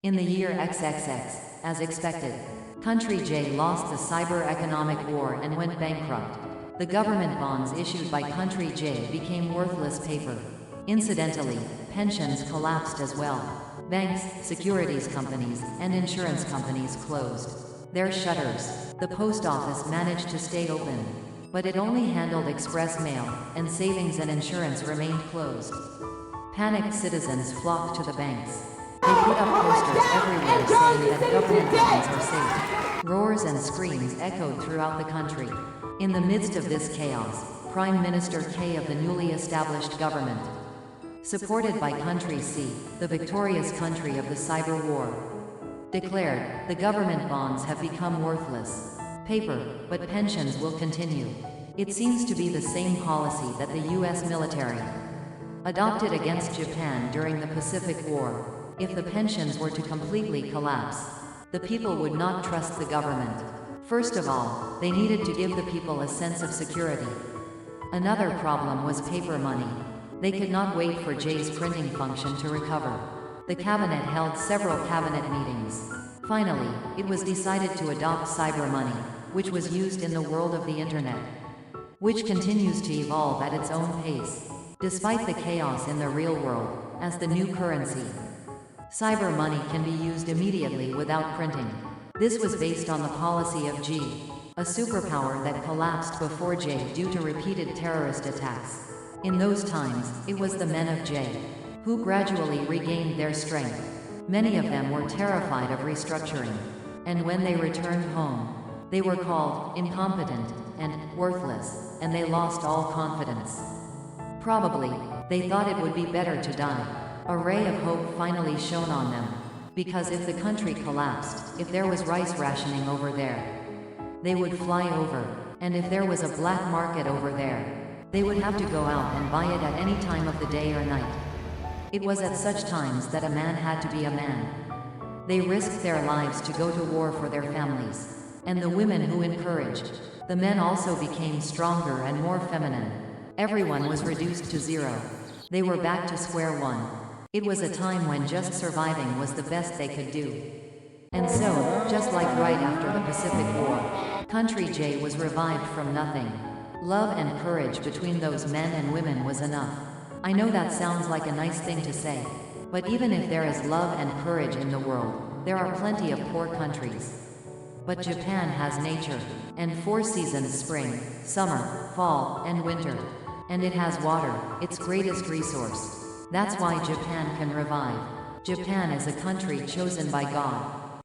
In the year XXX, as expected, Country J lost the cyber economic war and went bankrupt. The government bonds issued by Country J became worthless paper. Incidentally, pensions collapsed as well. Banks, securities companies, and insurance companies closed their shutters. The post office managed to stay open, but it only handled express mail, and savings and insurance remained closed. Panicked citizens flocked to the banks. They put up posters everywhere saying that government bonds are safe. Roars and screams echoed throughout the country. In the midst of this chaos, Prime Minister K of the newly established government, supported by Country C, the victorious country of the cyber war, declared, the government bonds have become worthless paper, but pensions will continue. It seems to be the same policy that the US military adopted against Japan during the Pacific War. If the pensions were to completely collapse, the people would not trust the government. First of all, they needed to give the people a sense of security. Another problem was paper money. They could not wait for J's printing function to recover. The cabinet held several cabinet meetings. Finally, it was decided to adopt cyber money, which was used in the world of the internet, which continues to evolve at its own pace, despite the chaos in the real world, as the new currency. Cyber money can be used immediately without printing. This was based on the policy of G, a superpower that collapsed before J due to repeated terrorist attacks. In those times, it was the men of J who gradually regained their strength. Many of them were terrified of restructuring, and when they returned home, they were called incompetent and worthless, and they lost all confidence. Probably, they thought it would be better to die. A ray of hope finally shone on them, because if the country collapsed, if there was rice rationing over there, they would fly over, and if there was a black market over there, they would have to go out and buy it at any time of the day or night. It was at such times that a man had to be a man. They risked their lives to go to war for their families. And the women who encouraged the men also became stronger and more feminine. Everyone was reduced to zero. They were back to square one. It was a time when just surviving was the best they could do. And so, just like right after the Pacific War, Country J was revived from nothing. Love and courage between those men and women was enough. I know that sounds like a nice thing to say, but even if there is love and courage in the world, there are plenty of poor countries. But Japan has nature, and 4 seasons: spring, summer, fall, and winter. And it has water, its greatest resource. That's why Japan can revive. Japan is a country chosen by God.